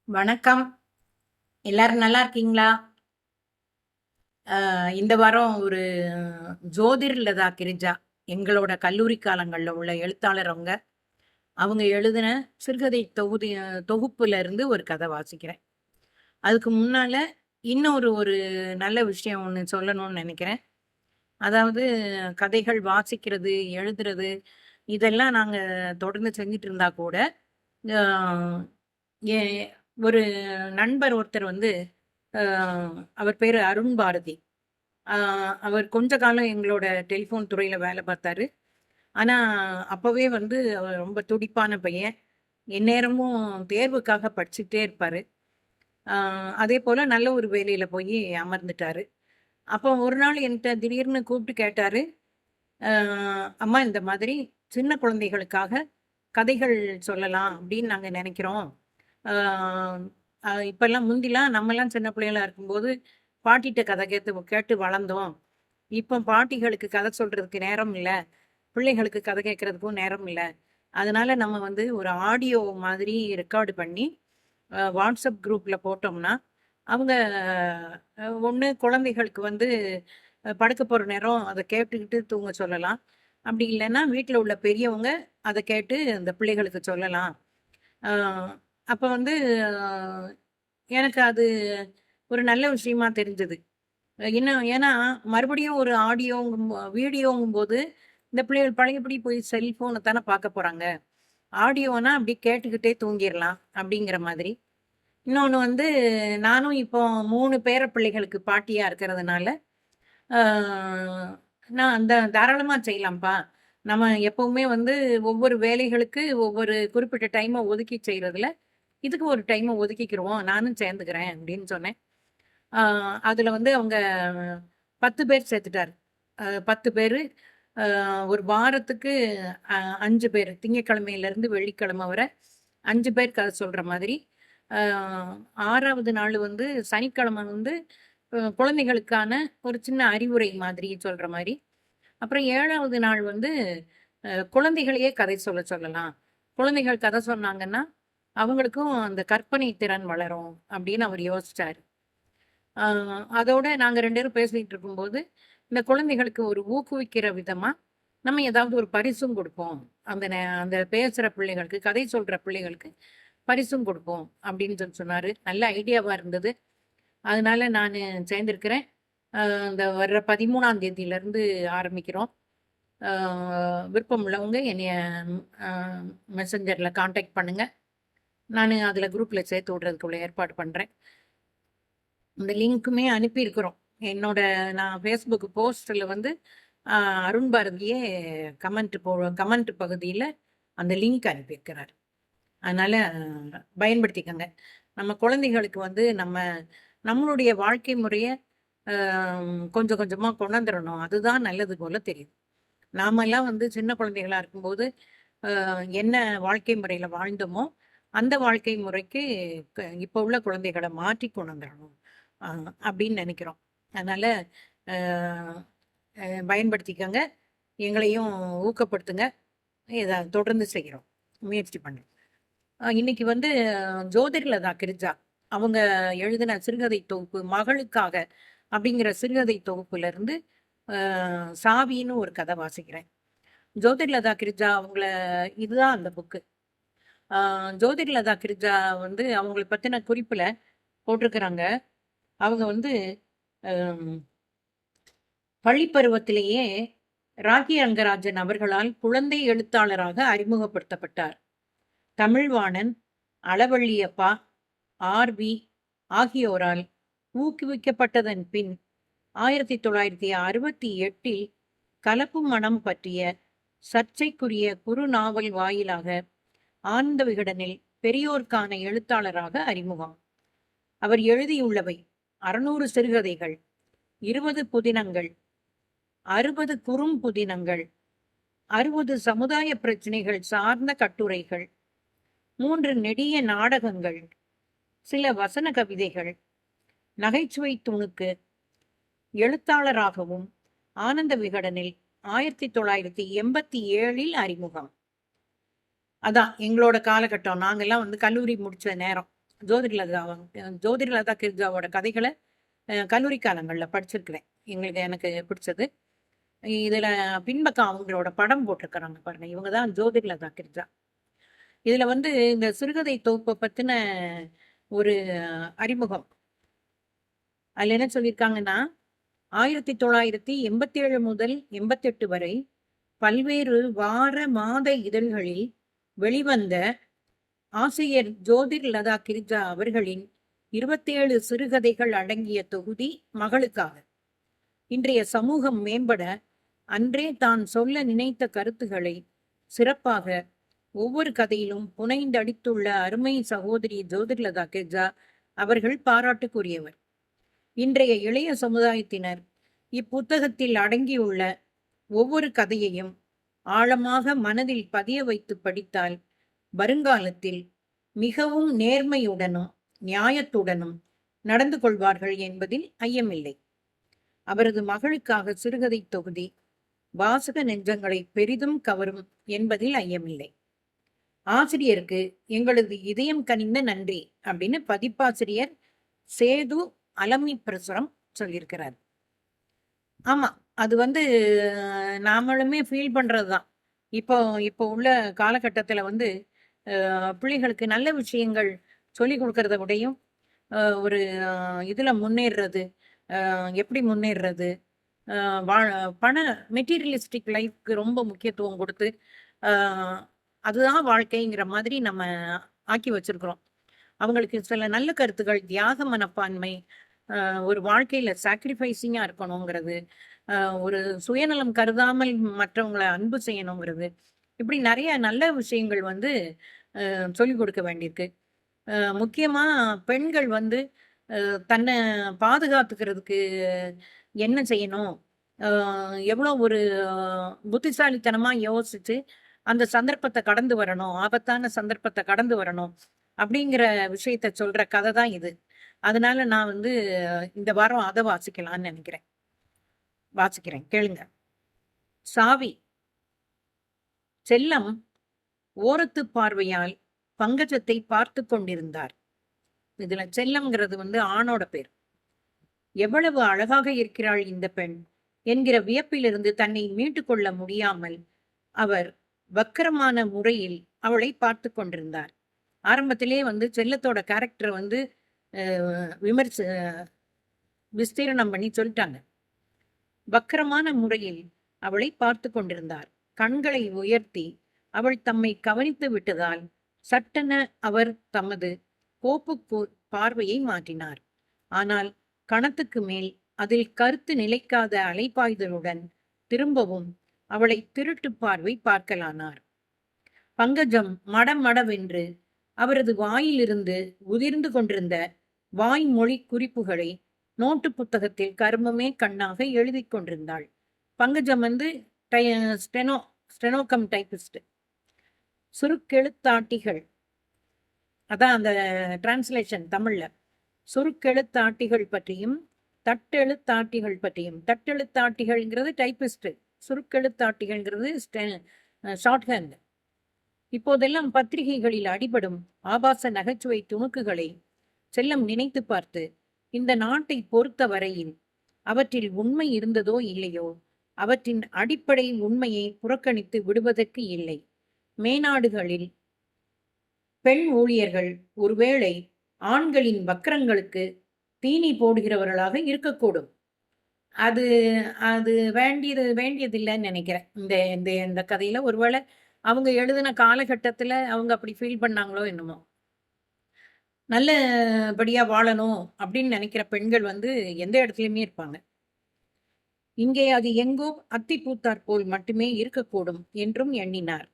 வணக்கம். எல்லாரும் நல்லா இருக்கீங்களா? இந்த வாரம் ஒரு ஜோதிர்லதா கிரிஜா, எங்களோட கல்லூரி காலங்கள்ல உள்ள எழுத்தாளர் அவங்க. அவங்க எழுதின சிறுகதை தொகுப்புல இருந்து ஒரு கதை வாசிக்கிறேன். அதுக்கு முன்னால இன்னொரு ஒரு நல்ல விஷயம் ஒண்ணு சொல்லணும்னு நெனைக்கிறேன். அதாவது கதைகள் வாசிக்கிறது, எழுதுறது இதெல்லாம் நாங்க தொடர்ந்து செஞ்சுட்டு இருந்தா கூட, அ எ ஒரு நண்பர் ஒருத்தர் வந்து அ அவர் பேரு அருண் பாரதி. ஆ அவர் கொஞ்ச காலம் எங்களோட டெலிஃபோன் துறையில வேலை பார்த்தாரு. ஆனா, அப்பவே வந்து அவர் ரொம்ப துடிப்பான பையன். எந்நேரமும் தேர்வுக்காக படிச்சுக்கிட்டே இருப்பாரு. ஆ அதேபோல நல்ல ஒரு வேலையில போயி அமர்ந்துட்டாரு. அப்போ ஒரு நாள் என்ட்ட திடீர்னு கூப்பிட்டு கேட்டாரு. "அ அம்மா இந்த மாதிரி சின்ன குழந்தைகளுக்காக கதைகள் சொல்லலாம் அப்படின்னு நாங்க நெனைக்கிறோம். ஆ இப்பல்லாம் முந்திலாம் நம்மலாம் சின்ன பிள்ளைகளா இருக்கும்போது, பாட்டிட்ட கதை கேட்டு கேட்டு வளர்ந்தோம். இப்போ பாட்டிகளுக்கு கதை சொல்றதுக்கு நேரம் இல்ல. பிள்ளைகளுக்கு கதை கேட்கறதுக்கும் நேரம் இல்ல. அதனால நம்ம வந்து ஒரு ஆடியோ மாதிரி ரெக்கார்டு பண்ணி, வாட்ஸ்அப் குரூப்ல போட்டோம்னா, அவங்க ஒண்ணு குழந்தைகளுக்கு வந்து படுக்க போற நேரம் அத கேட்டுக்கிட்டு தூங்க சொல்லலாம். அப்படி இல்லன்னா, வீட்ல உள்ள பெரியவங்க அத கேட்டு அந்த பிள்ளைகளுக்கு சொல்லலாம். அ அப்ப வந்து அ எனக்கு அது ஒரு நல்ல விஷயமா தெரிஞ்சது. இன்னும் ஏன்னா, மறுபடியும் ஒரு வீடியோங்கும்போது, இந்த பிள்ளைகள் பழையபடி போய் செல்ஃபோன தானே பார்க்க போறாங்க. ஆடியோனா அப்படியே கேட்டுக்கிட்டே தூங்கிரலாம், அப்படிங்கிற மாதிரி. இன்னொன்னு வந்து, நானும் இப்போ 3 பேர பிள்ளைகளுக்கு பாட்டியா இருக்கிறதுனால, ஆ நான் அந்த தாராளமா செய்யலாம்ப்பா. நம்ம எப்பவுமே வந்து ஒவ்வொரு வேலைகளுக்கு ஒவ்வொரு குறிப்பிட்ட டைம ஒதுக்கி செய்றதுல, இதுக்கு ஒரு டைம ஒதுக்கிக்கிருவோம். நானும் சேர்ந்துக்கிறேன் அப்படின்னு சொன்னேன். ஆ அதுல வந்து அவங்க 10 பேர் சேர்த்துட்டாரு. 10 பேரு ஒரு வாரத்துக்கு அ 5 பேரு. திங்கட்கிழமையிலருந்து வெள்ளிக்கிழமை வர 5 பேர் கதை சொல்ற மாதிரி. அ 6வது நாள் வந்து சனிக்கிழமை வந்து குழந்தைகளுக்கான ஒரு சின்ன அறிவுரை மாதிரி சொல்ற மாரி. அப்புறம் 7வது நாள் வந்து குழந்தைகளையே கதை சொல்லலாம். குழந்தைகள் கதை சொன்னாங்கன்னா, அவங்களுக்கும் அந்த கற்பனை திறன் வளரும் அப்படின்னு அவர் யோசிச்சாரு. ஆ அதோட நாங்க 2 பேரும் பேசிட்டு இருக்கும்போது, இந்த குழந்தைகளுக்கு ஒரு ஊக்குவிக்கிற விதமா, நம்ம ஏதாவது ஒரு பரிசும் குடுப்போம். அந்த பேசுற பிள்ளைகளுக்கு, கதை சொல்ற பிள்ளைகளுக்கு பரிசும் குடுப்போம் அப்படின்னு சொன்னாரு. நல்ல ஐடியாவா இருந்தது. அதனால நானு சேர்ந்திருக்கிறேன். இந்த வர்ற 13ஆம் தேதியிலருந்து ஆரம்பிக்கிறோம். ஆ விருப்பம் உள்ளவங்க என்னைய அ மெசஞ்சர்ல கான்டாக்ட் பண்ணுங்க. நானு அதுல குரூப்ல சேர்த்து விடுறதுக்கு உள்ள ஏற்பாடு பண்றேன். இந்த லிங்க்குமே அனுப்பியிருக்கிறோம். என்னோட நான் Facebook போஸ்ட்ல வந்து அ அருண் பாரதியே கமெண்ட் பகுதியில அந்த லிங்க் அனுப்பியிருக்கிறாரு. அதனால பயன்படுத்திக்கங்க. நம்ம குழந்தைகளுக்கு வந்து நம்மளுடைய வாழ்க்கை முறைய அ கொஞ்சம் கொஞ்சமா கொண்டாந்துரணும். அதுதான் நல்லது போல தெரியுது. நாமெல்லாம் வந்து சின்ன குழந்தைகளா இருக்கும்போது, என்ன வாழ்க்கை முறையில வாழ்ந்தோமோ, அந்த வாழ்க்கை முறைக்கு இப்ப உள்ள குழந்தைகள மாற்றி கொண்டு வந்துரணும். அ அப்படின்னு நெனைக்கிறோம். அதனால அ பயன்படுத்திக்கங்க. எங்களையும் ஊக்கப்படுத்துங்க. தொடர்ந்து செய்றோம். முயற்சி பண்றோம். இன்னைக்கு வந்து ஜோதிர்லதா கிரிஜா. அவங்க எழுதின சிறுகதை தொகுப்பு மகளுக்காக அப்படிங்கிற சிறுகதை தொகுப்புல இருந்து அ சாவின்னு ஒரு கதை வாசிக்கிறேன். ஜோதிர்லதா கிரிஜா இதுதான் அந்த புக்கு. ஆ ஜோதிர்லதா கிரிஜா வந்து அவங்கள பத்தின குறிப்புல போட்டிருக்கிறாங்க. அவங்க வந்து அம் பள்ளி பருவத்திலேயே ராகி ரங்கராஜன் அவர்களால் குழந்தை எழுத்தாளராக அறிமுகப்படுத்தப்பட்டார். தமிழ்வாணன், அளவள்ளியப்பா, ஆர்.வி. ஆகியோரால் ஊக்குவிக்கப்பட்டதன் பின் 1968இல் கலப்பு மனம் பற்றிய சர்ச்சைக்குரிய குறுநாவல் வாயிலாக ஆனந்த விகடனில் பெரியோர்க்கான எழுத்தாளராக அறிமுகம். அவர் எழுதியுள்ளவை 600 சிறுகதைகள், 20 புதினங்கள், 60 குறும்புதினங்கள், 60 சமுதாய பிரச்சனைகள் சார்ந்த கட்டுரைகள், 3 நெடிய நாடகங்கள், சில வசன கவிதைகள், நகைச்சுவை துணுக்கு. எழுத்தாளராகவும் ஆனந்த விகடனில் 1987இல் அறிமுகம். அதான் எங்களோட காலகட்டம். நாங்கெல்லாம் வந்து கல்லூரி முடிச்ச நேரம். ஜோதிர்லதா கிர்ஜாவோட கதைகளை கல்லூரி காலங்களில் படிச்சிருக்கிறேன். எனக்கு பிடிச்சது. இதுல பின்பக்கம் அவங்களோட படம் போட்டிருக்கிறாங்க பாருங்க. இவங்க தான் ஜோதிர்லதா கிர்ஜா. இதுல வந்து இந்த சிறுகதை தொகுப்பை பத்தின ஒரு அறிமுகம். அதுல என்ன சொல்லியிருக்காங்கன்னா, 1987 முதல் 88 வரை பல்வேறு வார மாத இதழ்களில் வெளிவந்த ஆசிரியர் ஜோதிர்லதா கிர்ஜா அவர்களின் 27 சிறுகதைகள் அடங்கிய தொகுதி மகளுக்காக. இன்றைய சமூகம் மேம்பட அன்றே தான் சொல்ல நினைத்த கருத்துக்களை சிறப்பாக ஒவ்வொரு கதையிலும் புனைந்தடித்துள்ள அருமை சகோதரி ஜோதிர்லதா கிர்ஜா அவர்கள் பாராட்டுக்குரியவர். இன்றைய இளைய சமுதாயத்தினர் இப்புத்தகத்தில் அடங்கியுள்ள ஒவ்வொரு கதையையும் ஆழமாக மனதில் பதிய வைத்து படித்தால் வருங்காலத்தில் மிகவும் நேர்மையுடனும் நியாயத்துடனும் நடந்து கொள்வார்கள் என்பதில் ஐயமில்லை. அவரது மகளுக்காக சிறுகதை தொகுதி வாசக நெஞ்சங்களை பெரிதும் கவரும் என்பதில் ஐயமில்லை. ஆசிரியருக்கு எங்களது இதயம் கனிந்த நன்றி அப்படின்னு பதிப்பாசிரியர் சேது அலமி பிரசுரம் சொல்லியிருக்கிறார். ஆமா, அது வந்து நாமளுமே ஃபீல் பண்றதுதான். இப்போ இப்போ உள்ள காலகட்டத்துல வந்து பிள்ளைகளுக்கு நல்ல விஷயங்கள் சொல்லி கொடுக்கறத விடையும் ஒரு இதுல முன்னேறுறது, எப்படி முன்னேறுறது, பண மெட்டீரியலிஸ்டிக் லைஃப்க்கு ரொம்ப முக்கியத்துவம் கொடுத்து அதுதான் வாழ்க்கைங்கிற மாதிரி நம்ம ஆக்கி வச்சிருக்கிறோம். அவங்களுக்கு சில நல்ல கருத்துக்கள், தியாக மனப்பான்மை, ஒரு வாழ்க்கையில சாக்ரிஃபைசிங்கா இருக்கணுங்கிறது, ஒரு சுயநலம் கருதாமல் மற்றவங்களை அன்பு செய்யணுங்கிறது, இப்படி நிறைய நல்ல விஷயங்கள் வந்து சொல்லிக் கொடுக்க வேண்டியிருக்கு. முக்கியமா பெண்கள் வந்து தன்னை பாதுகாத்துக்கிறதுக்கு என்ன செய்யணும், எவ்வளோ ஒரு புத்திசாலித்தனமா யோசிச்சு அந்த சந்தர்ப்பத்தை கடந்து வரணும், ஆபத்தான சந்தர்ப்பத்தை கடந்து வரணும் அப்படிங்கிற விஷயத்த சொல்ற கதை தான் இது. அதனால நான் வந்து இந்த வாரம் அதை வாசிக்கலாம்னு நினைக்கிறேன். வாசிக்கிறேன், கேளுங்க. சாவி. செல்லம் ஓரத்து பார்வையால் பங்கஜத்தை பார்த்து கொண்டிருந்தார். இதுல செல்லம்ங்கிறது வந்து ஆணோட பேர். எவ்வளவு அழகாக இருக்கிறாள் இந்த பெண் என்கிற வியப்பிலிருந்து தன்னை மீட்டு கொள்ள முடியாமல் அவர் வக்கரமான முறையில் அவளை பார்த்து கொண்டிருந்தார். ஆரம்பத்திலே வந்து செல்லத்தோட கேரக்டரை வந்து விஸ்தீரணம் பண்ணி சொல்லிட்டாங்க. வக்கரமான முறையில் அவளை பார்த்து கொண்டிருந்தார். கண்களை உயர்த்தி அவள் தம்மை கவனித்து விட்டதால் சட்டென அவர் தமது கோப்புக்கு பார்வையை மாற்றினார். ஆனால் கணத்துக்கு மேல் அதில் கருத்து நிலைக்காத அலைப்பாய்தலுடன் திரும்பவும் அவளை திருட்டு பார்வை பார்க்கலானார். பங்கஜம் மடமடவென்று அவரது வாயிலிருந்து உதிர்ந்து கொண்டிருந்த வாய்மொழி குறிப்புகளை நோட்டு புத்தகத்தில் கர்மமே கண்ணாக எழுதி கொண்டிருந்தாள். பங்கஜம் வந்து ஸ்டெனோகம் டைபிஸ்ட். சுருக்கெழுத்தாட்டிகள், அதான் அந்த டிரான்ஸ்லேஷன் தமிழ்ல. சுருக்கெழுத்தாட்டிகள் பற்றியும் தட்டெழுத்தாட்டிகள் பற்றியும், தட்டெழுத்தாட்டிகள்ங்கிறது டைபிஸ்ட், சுருக்கெழுத்தாட்டிகள்ங்கிறது ஷார்ட் ஹேண்ட். இப்போதெல்லாம் பத்திரிகைகளில் அடிபடும் ஆபாச நகைச்சுவை துணுக்குகளை செல்லம் நினைத்து பார்த்து இந்த நாட்டை பொறுத்த வரையில் அவற்றில் உண்மை இருந்ததோ இல்லையோ அவற்றின் அடிப்படை உண்மையை புறக்கணித்து விடுவதற்கு இல்லை. மேநாடுகளில் பெண் ஊழியர்கள் ஒருவேளை ஆண்களின் வக்கரங்களுக்கு தீனி போடுகிறவர்களாக இருக்கக்கூடும். அது அது வேண்டியதில்லைன்னு நினைக்கிறேன். இந்த இந்த இந்த கதையில ஒருவேளை அவங்க எழுதின காலகட்டத்துல அவங்க அப்படி ஃபீல் பண்ணாங்களோ என்னமோ. நல்லபடியா வாழணும் அப்படின்னு நினைக்கிற பெண்கள் வந்து எந்த இடத்துலயுமே இருப்பாங்க. இங்கே அது எங்கோ அத்தி பூத்தாற் போல் மட்டுமே இருக்கக்கூடும் என்றும் எண்ணினார்.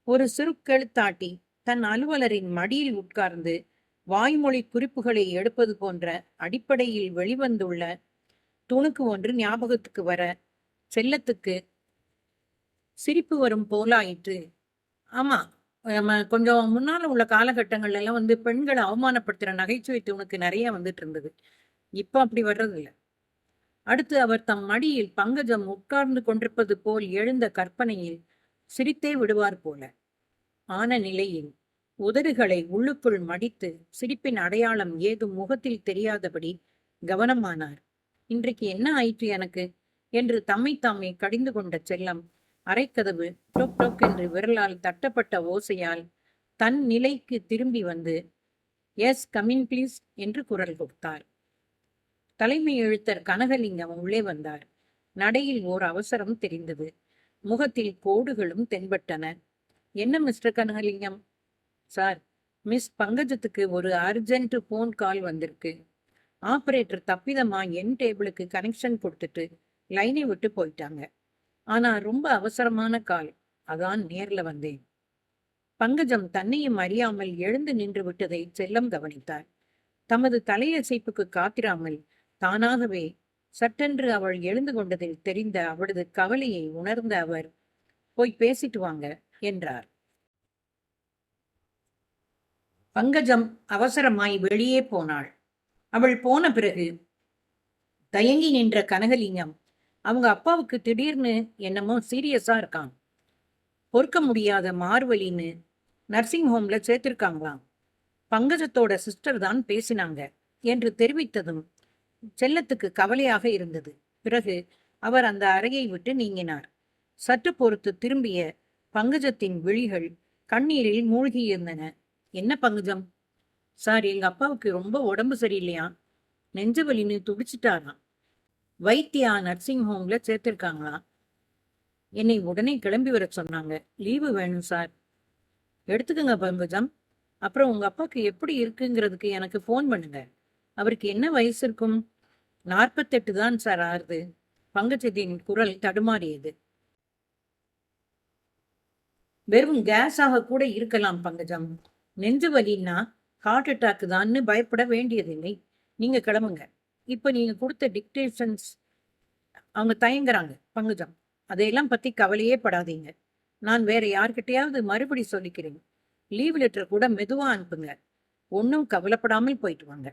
ஒரு சுருக்கெழுத்தாட்டி தன் அலுவலரின் மடியில் உட்கார்ந்து வாய்மொழி குறிப்புகளை எடுப்பது போன்ற அடிப்படையில் வெளிவந்துள்ள துணுக்கு ஒன்று ஞாபகத்துக்கு வர செல்லத்துக்கு சிரிப்பு வரும் போலாயிற்று. ஆமா, நம்ம கொஞ்சம் முன்னால உள்ள காலகட்டங்கள்ல எல்லாம் வந்து பெண்களை அவமானப்படுத்துற நகைச்சுவை துணுக்கு நிறைய வந்துட்டு இருந்தது. இப்ப அப்படி வர்றது இல்லை. அடுத்து அவர் தம் மடியில் பங்கஜம் உட்கார்ந்து கொண்டிருப்பது போல் எழுந்த கற்பனையில் சிரித்தே விடுவார் போல ஆன நிலையில் உதடுகளை உள்ளுக்குள் மடித்து சிரிப்பின் அடையாளம் ஏதும் முகத்தில் தெரியாதபடி கவனமானார். இன்றைக்கு என்ன ஆயிற்று எனக்கு என்று தம்மை தாமே கடிந்து கொண்ட செல்லம் அரைக்கதவு டொக் டொக் என்று விரலால் தட்டப்பட்ட ஓசையால் தன் நிலைக்கு திரும்பி வந்து எஸ் கமின் ப்ளீஸ் என்று குரல் கொடுத்தார். தலைமை எழுத்தர் கனகலிங்கம் உள்ளே வந்தார். நடையில் ஓர் அவசரம் தெரிந்தது. முகத்தில் கோடுகளும் தென்பட்டன. என்ன மிஸ்டர் கனகலிங்கம்? சார், மிஸ் பங்கஜத்துக்கு ஒரு அர்ஜென்ட் போன் கால் வந்திருக்கு. ஆபரேட்டர் தப்பிதமா என் டேபிளுக்கு கனெக்ஷன் கொடுத்துட்டு லைனை விட்டு போயிட்டாங்க. ஆனா ரொம்ப அவசரமான கால், அதான் நேர்ல வந்தேன். பங்கஜம் தன்னையும் அறியாமல் எழுந்து நின்று விட்டதை செல்லம் கவனித்தார். தமது தலையசைப்புக்கு காத்திராமல் தானாகவே சட்டென்று அவள் எழுந்து கொண்டதில் தெரிந்த அவளது கவலையை உணர்ந்த அவர், போய் பேசிட்டு வாங்க என்றார். பங்கஜம் அவசரமாய் வெளியே போனாள். அவள் போன பிறகு தயங்கி நின்ற கனகலிங்கம், அவங்க அப்பாவுக்கு திடீர்னு என்னமோ சீரியஸா இருக்கான், பொறுக்க முடியாத மார்வலின்னு நர்சிங் ஹோம்ல சேர்த்திருக்காங்களாம், பங்கஜத்தோட சிஸ்டர் தான் பேசினாங்க என்று தெரிவித்ததும் செல்லத்துக்கு கவலையாக இருந்தது. பிறகு அவர் அந்த அறையை விட்டு நீங்கினார். சற்று பொறுத்து திரும்பிய பங்கஜத்தின் விழிகள் கண்ணீரில் மூழ்கியிருந்தன. என்ன பங்கஜம்? சார், எங்க அப்பாவுக்கு ரொம்ப உடம்பு சரியில்லையா, நெஞ்சு வலின்னு துடிச்சிட்டாராம், வைத்தியா நர்சிங் ஹோம்ல சேர்த்திருக்காங்களா, என்னை உடனே கிளம்பி வர சொன்னாங்க, லீவு வேணும் சார். எடுத்துக்கங்க பங்கஜம். அப்புறம் உங்க அப்பாவுக்கு எப்படி இருக்குங்கிறதுக்கு எனக்கு ஃபோன் பண்ணுங்க. அவருக்கு என்ன வயசு இருக்கும்? 48 தான் சார் ஆறுது. பங்கஜத்தின் குரல் தடுமாறியது. வெறும் கேஸாக கூட இருக்கலாம் பங்கஜம். நெஞ்சு வலின்னா ஹார்ட் அட்டாக் தான்னு பயப்பட வேண்டியதில்லை. நீங்க கிளம்புங்க. இப்ப நீங்க கொடுத்த டிக்டேஷன்ஸ் அவங்க தயங்குறாங்க பங்கஜம். அதையெல்லாம் பத்தி கவலையே படாதீங்க. நான் வேற யார்கிட்டயாவது மறுபடி சொல்லிக்கிறேன். லீவ் லெட்டர் கூட மெதுவா அனுப்புங்க. ஒன்னும் கவலைப்படாமல் போயிட்டு வாங்க.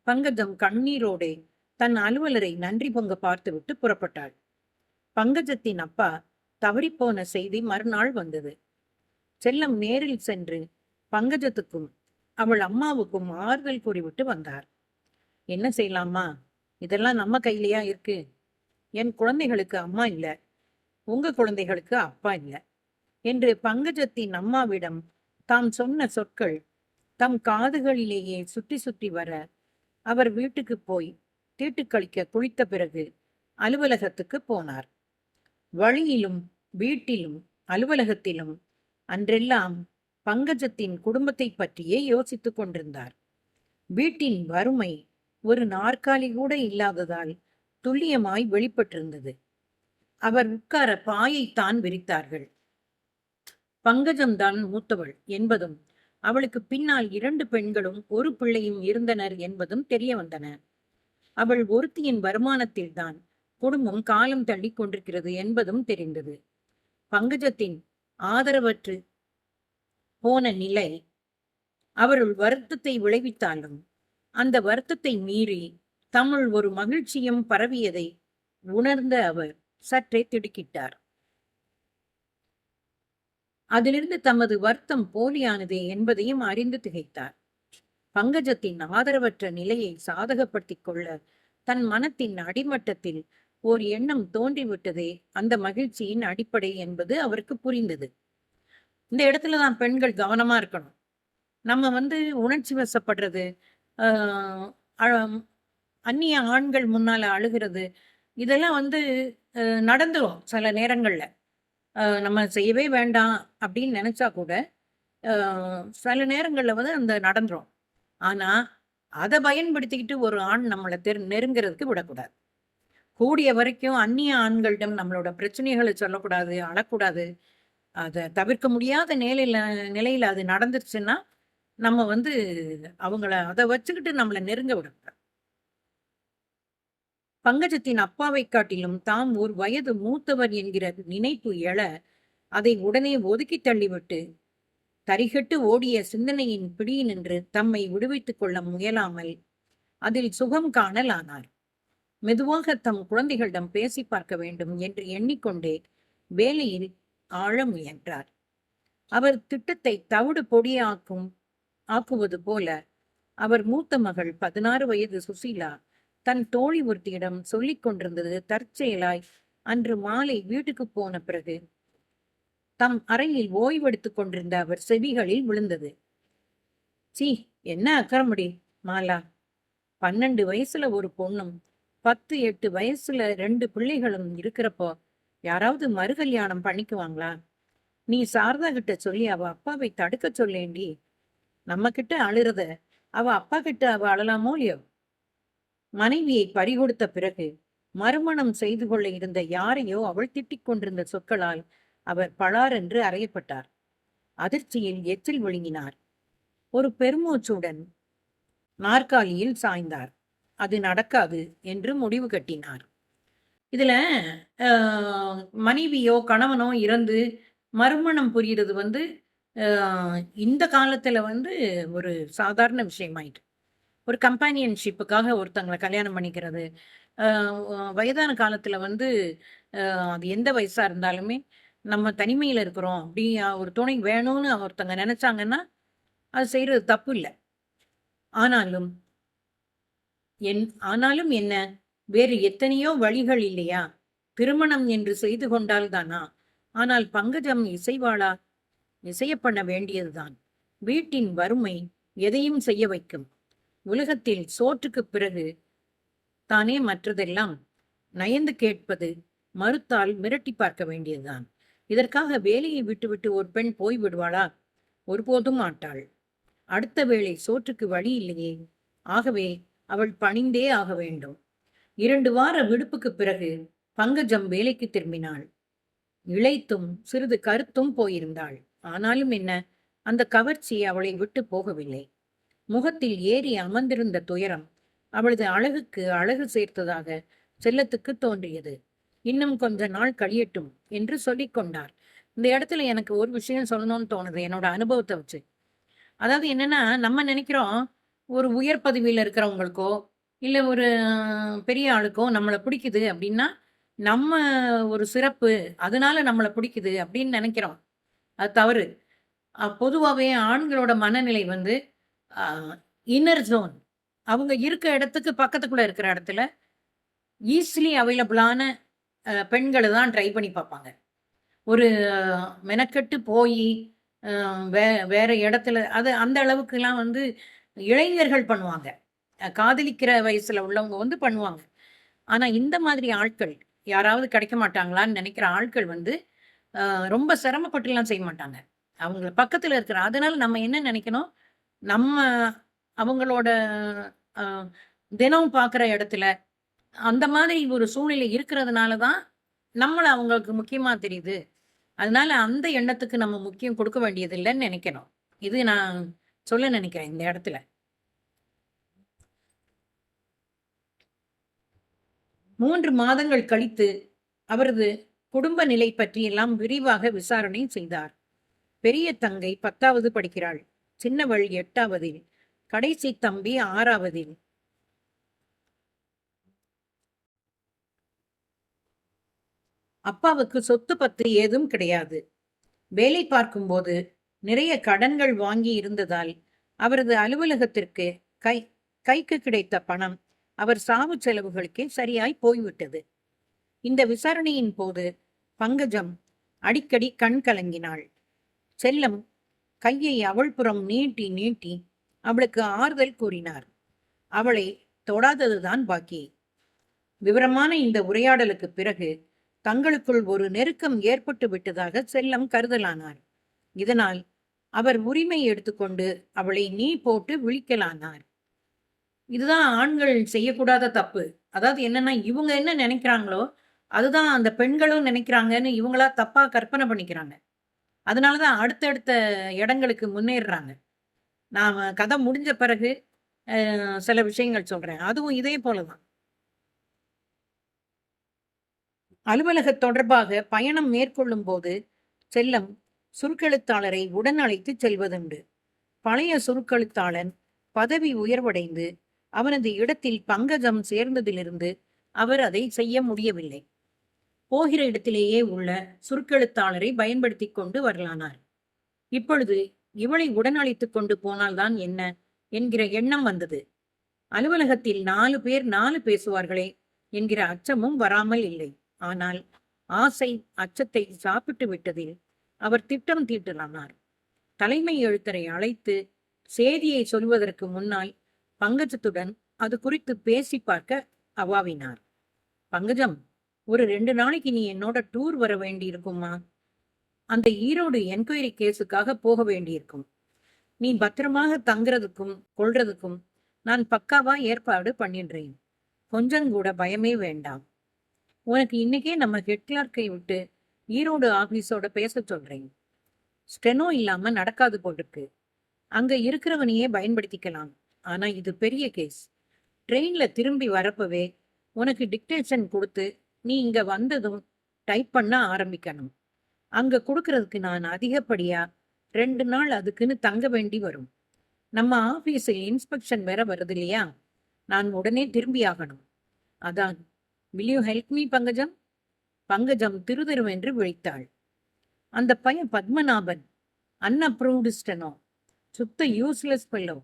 பங்கஜம் கண்ணீரோடே தன் அலுவலரை நன்றி பொங்க பார்த்துவிட்டு புறப்பட்டாள். பங்கஜத்தின் அப்பா தவறிப்போன செய்தி மறுநாள் வந்தது. செல்லம் நேரில் சென்று பங்கஜத்துக்கும் அவள் அம்மாவுக்கும் ஆறுதல் கூறிவிட்டு வந்தார். என்ன செய்யலாமா, இதெல்லாம் நம்ம கையிலையா இருக்கு? என் குழந்தைகளுக்கு அம்மா இல்ல, உங்க குழந்தைகளுக்கு அப்பா இல்ல என்று பங்கஜத்தின் அம்மாவிடம் தாம் சொன்ன சொற்கள் தம் காதுகளிலேயே சுற்றி சுற்றி வர அவர் வீட்டுக்கு போய் தீட்டுக்களிக்க குளித்த பிறகு அலுவலகத்துக்கு போனார். வழியிலும் வீட்டிலும் அலுவலகத்திலும் அன்றெல்லாம் பங்கஜத்தின் குடும்பத்தை பற்றியே யோசித்துக் கொண்டிருந்தார். வீட்டின் வறுமை ஒரு நாற்காலி கூட இல்லாததால் துல்லியமாய் வெளிப்பட்டிருந்தது. அவர் உட்கார பாயைத்தான் விரித்தார்கள். பங்கஜம்தான் மூத்தவள் என்பதும் அவளுக்கு பின்னால் 2 பெண்களும் ஒரு பிள்ளையும் இருந்தனர் என்பதும் தெரிய வந்தன. அவள் ஒருத்தியின் வருமானத்தில்தான் குடும்பம் காலம் தள்ளி கொண்டிருக்கிறது என்பதும் தெரிந்தது. பங்கஜத்தின் ஆதரவற்று போன நிலை அவருள் வருத்தத்தை விளைவித்தாலும் அந்த வருத்தத்தை மீறி தம்முள் ஒரு மகிழ்ச்சியும் பரவியதை உணர்ந்த அவர் சற்றே திடுக்கிட்டார். அதிலிருந்து தமது வருத்தம் போலியானதே என்பதையும் அறிந்து திகைத்தார். பங்கஜத்தின் ஆதரவற்ற நிலையை சாதகப்படுத்திக் கொள்ள தன் மனத்தின் அடிமட்டத்தில் ஓர் எண்ணம் தோன்றிவிட்டதே அந்த மகிழ்ச்சியின் அடிப்படை என்பது அவருக்கு புரிந்தது. இந்த இடத்துலதான் பெண்கள் கவனமா இருக்கணும். நம்ம உணர்ச்சி வசப்படுறது, அந்நிய ஆண்கள் முன்னால அழுகிறது, இதெல்லாம் நடந்துரும் சில நேரங்கள்ல. நம்ம செய்யவே வேண்டாம் அப்படின்னு நினைச்சா கூட சில நேரங்கள்ல அந்த நடந்துரும். ஆனா அதை பயன்படுத்திக்கிட்டு ஒரு ஆண் நம்மளை நெருங்கிறதுக்கு விடக்கூடாது. கூடிய வரைக்கும் அந்நிய ஆண்களிடம் நம்மளோட பிரச்சனைகளை சொல்லக்கூடாது, அழக்கூடாது. அதை தவிர்க்க முடியாத நிலையில அது நடந்துருச்சுன்னா நம்ம அவங்கள அதை வச்சுக்கிட்டு நம்மளை நெருங்க விடக்கூடாது. பங்கஜத்தின் அப்பாவை காட்டிலும் தாம் ஒரு வயது மூத்தவர் என்கிற நினைப்பு எழ அதை உடனே ஒதுக்கி தள்ளிவிட்டு தரிகட்டு ஓடிய சிந்தனையின் பிடியினின்று தம்மை விடுவித்துக் கொள்ள முயலாமல் அதில் சுகம் காணல் ஆனார். மெதுவாக தம் குழந்தைகளிடம் பேசி பார்க்க வேண்டும் என்று எண்ணிக்கொண்டே வேலையில் ஆழ முயன்றார். அவர் திட்டத்தை தவிடு ஆக்குவது போல அவர் மூத்த மகள் 16 வயது சுசீலா தன் தோழி ஒருத்தியிடம் சொல்லிக் கொண்டிருந்தது தற்செயலாய் அன்று மாலை வீட்டுக்கு போன பிறகு தம் அறையில் ஓய்வெடுத்துக் கொண்டிருந்த அவர் செவிகளில் விழுந்தது. சீ, என்ன அக்கறமுடி மாலா, 12 வயசுல ஒரு பொண்ணும் 10, 8 வயசுல 2 பிள்ளைகளும் இருக்கிறப்போ யாராவது மறுகல்யாணம் பண்ணிக்குவாங்களா? நீ சாரதா கிட்ட சொல்லி அவ அப்பாவை தடுக்க சொல்லேண்டி. நம்ம கிட்ட அழுறத அவ அப்பா கிட்ட அவ அழலாமோ இல்லையோ? மனைவியை பறிகொடுத்த பிறகு மறுமணம் செய்து கொள்ள இருந்த யாரையோ அவள் திட்டிக் கொண்டிருந்த சொற்களால் அவர் பளார் என்று அறையப்பட்டார். அதிர்ச்சியில் எச்சில் விழுங்கினார். ஒரு பெருமூச்சுடன் நாற்காலியில் சாய்ந்தார். அது நடக்காது என்று முடிவு கட்டினார். இதுல மனைவியோ கணவனோ இறந்து மறுமணம் புரியுறது வந்து இந்த காலத்துல வந்து ஒரு சாதாரண விஷயமாயிட்டு. ஒரு கம்பானியன்ஷிப்புக்காக ஒருத்தங்களை கல்யாணம் பண்ணிக்கிறது. வயதான காலத்துல வந்து அது எந்த வயசா இருந்தாலுமே நம்ம தனிமையில இருக்கிறோம் அப்படி ஒரு துணை வேணும்னு ஒருத்தங்க நினைச்சாங்கன்னா அது செய்யறது தப்பு இல்லை. ஆனாலும் ஆனாலும் என்ன, வேறு எத்தனையோ வழிகள் இல்லையா? திருமணம் என்று செய்து கொண்டால் தானா? ஆனால் பங்கஜம் இசைவாளா? இசைய பண்ண வேண்டியதுதான். வீட்டின் வறுமை எதையும் செய்ய வைக்கும். உலகத்தில் சோற்றுக்கு பிறகு தானே மற்றதெல்லாம். நயந்து கேட்பது, மறுத்தால் மிரட்டி பார்க்க வேண்டியதுதான். இதற்காக வேலையை விட்டுவிட்டு ஒரு பெண் போய் விடுவாளா? ஒருபோதும் மாட்டாள். அடுத்த வேளை சோற்றுக்கு வழி இல்லையே. ஆகவே அவள் பணிந்தே ஆக வேண்டும். 2 வார விடுப்புக்கு பிறகு பங்கஜம் வேலைக்கு திரும்பினாள். இளைத்தும் சிறிது கருத்தும் போயிருந்தாள். ஆனாலும் என்ன, அந்த கவர்ச்சி அவளை விட்டு போகவில்லை. முகத்தில் ஏறி அமர்ந்திருந்த துயரம் அவளது அழகுக்கு அழகு சேர்த்ததாக செல்லத்துக்கு தோன்றியது. இன்னும் கொஞ்ச நாள் கழியட்டும் என்று சொல்லிக் கொண்டார். இந்த இடத்துல எனக்கு ஒரு விஷயம் சொல்லணும்னு தோணுது, என்னோட அனுபவத்தை வச்சு. அதாவது என்னன்னா, நம்ம நினைக்கிறோம் ஒரு உயர் பதவியில இருக்கிறவங்களுக்கோ இல்ல ஒரு பெரிய ஆளுக்கோ நம்மளை பிடிக்குது அப்படின்னா நம்ம ஒரு சிறப்பு, அதனால நம்மளை பிடிக்குது அப்படின்னு நினைக்கிறோம். அது தவறு. பொதுவாகவே ஆண்களோட மனநிலை வந்து இன்னர் ஜோன், அவங்க இருக்க இடத்துக்கு பக்கத்துக்குள்ள இருக்கிற இடத்துல ஈஸிலி அவைலபிளான பெண்களை தான் ட்ரை பண்ணி பார்ப்பாங்க. ஒரு மெனக்கெட்டு போய் வேற இடத்துல அது அந்த அளவுக்குலாம் வந்து இளைஞர்கள் பண்ணுவாங்க. காதலிக்கிற வயசுல உள்ளவங்க வந்து பண்ணுவாங்க. ஆனா இந்த மாதிரி ஆட்கள் யாராவது கிடைக்க மாட்டாங்களான்னு நினைக்கிற ஆட்கள் வந்து ரொம்ப சிரமப்பட்டுலாம் செய்ய மாட்டாங்க. அவங்க பக்கத்துல இருக்கிற அதனால நம்ம என்ன நினைக்கணும், நம்ம அவங்களோட தினம் பார்க்குற இடத்துல அந்த மாதிரி ஒரு சூழ்நிலை இருக்கிறதுனால தான் நம்மள அவங்களுக்கு முக்கியமா தெரியுது. அதனால அந்த எண்ணத்துக்கு நம்ம முக்கியம் கொடுக்க வேண்டியது இல்லைன்னு நினைக்கணும். இது நான் சொல்ல நினைக்கிறேன் இந்த இடத்துல. 3 மாதங்கள் கழித்து அவரது குடும்ப நிலை பற்றியெல்லாம் விரிவாக விசாரணை செய்தார். பெரிய தங்கை 10வது படிக்கிறாள். சின்னவள் 8வதில். கடைசி தம்பி 6வதில். அப்பாவுக்கு சொத்து பத்து ஏதும் கிடையாது. வேலை பார்க்கும்போது நிறைய கடன்கள் வாங்கி இருந்ததால் அவரது அலுவலகத்திற்கு கைக்கு கிடைத்த பணம் அவர் சாவு செலவுகளுக்கே சரியாய் போய்விட்டது. இந்த விசாரணையின் போது பங்கஜம் அடிக்கடி கண் கலங்கினாள். செல்லம் கையை அவள் புறம் நீட்டி நீட்டி அவளுக்கு ஆறுதல் கூறினார். அவளை தொடாததுதான் பாக்கி. விவரமான இந்த உரையாடலுக்கு பிறகு தங்களுக்குள் ஒரு நெருக்கம் ஏற்பட்டு விட்டதாக செல்லம் கருதலானார். இதனால் அவர் உரிமை எடுத்துக்கொண்டு அவளை நீ போட்டு விழிக்கலானார். இதுதான் ஆண்கள் செய்யக்கூடாத தப்பு. அதாவது என்னன்னா, இவங்க என்ன நினைக்கிறாங்களோ அதுதான் அந்த பெண்களும் நினைக்கிறாங்கன்னு இவங்களா தப்பா கற்பனை பண்ணிக்கிறாங்க. அதனாலதான் அடுத்தடுத்த இடங்களுக்கு முன்னேறுறாங்க. நான் கதை முடிஞ்ச பிறகு சில விஷயங்கள் சொல்றேன். அதுவும் இதே போலதான். அலுவலக தொடர்பாக பயணம் மேற்கொள்ளும் போது செல்லம் சுருக்கெழுத்தாளரை உடன் அழைத்து செல்வதுண்டு. பழைய சுருக்கெழுத்தாளன் பதவி உயர்வடைந்து அவனது இடத்தில் பங்கஜம் சேர்ந்ததிலிருந்து அவர் அதை செய்ய முடியவில்லை. போகிற இடத்திலேயே உள்ள சுருக்கெழுத்தாளரை பயன்படுத்தி கொண்டு வரலானார். இப்பொழுது இவளை உடன் அழைத்துக் கொண்டு போனால்தான் என்ன என்கிற எண்ணம் வந்தது. அலுவலகத்தில் 4 பேர் 4 பேசுவார்களே என்கிற அச்சமும் வராமல் இல்லை. ஆனால் ஆசை அச்சத்தை சாப்பிட்டு விட்டதில் அவர் திட்டம் தீட்டலானார். தலைமை எழுத்தரை அழைத்து செய்தியை சொல்வதற்கு முன்னால் பங்கஜத்துடன் அது குறித்து பேசி பார்க்க அவாவினார். பங்கஜம், ஒரு 2 நாளைக்கு நீ என்னோட டூர் வர வேண்டி இருக்குமா? அந்த ஈரோடு என்கொயரி கேஸுக்காக போக வேண்டியிருக்கும். நீ பத்திரமாக தங்குறதுக்கும் கொள்றதுக்கும் நான் பக்காவா ஏற்பாடு பண்ணிடுறேன். கொஞ்சம் கூட பயமே வேண்டாம். உனக்கு இன்னைக்கே நம்ம ஹெட் கிளார்க்கை விட்டு ஈரோடு ஆபீஸோட பேச சொல்றேன். ஸ்டெனோ இல்லாம நடக்காது போட்டிருக்கு. அங்க இருக்கிறவனையே பயன்படுத்திக்கலாம். ஆனா இது பெரிய கேஸ். ட்ரெயின்ல திரும்பி வரப்பவே உனக்கு டிக்டேஷன் கொடுத்து நீ இங்க வந்ததும் டைப் பண்ண ஆரம்பிக்கணும். அங்க கொடுக்கறதுக்கு நான் அதிகப்படியா 2 நாள் அதுக்குன்னு தங்க வேண்டி வரும். நம்ம ஆபீஸில் இன்ஸ்பெக்ஷன் வேற வருது இல்லையா? நான் உடனே திரும்பி ஆகணும். அதான், will you help me Pankajam? Pankajam திருதிருவென்று விழித்தாள். அந்த பையன் பத்மநாபன் அன்அப்ரூவ்டு ஸ்டெனோ, சுத்த யூஸ்லெஸ் பெல்லோ.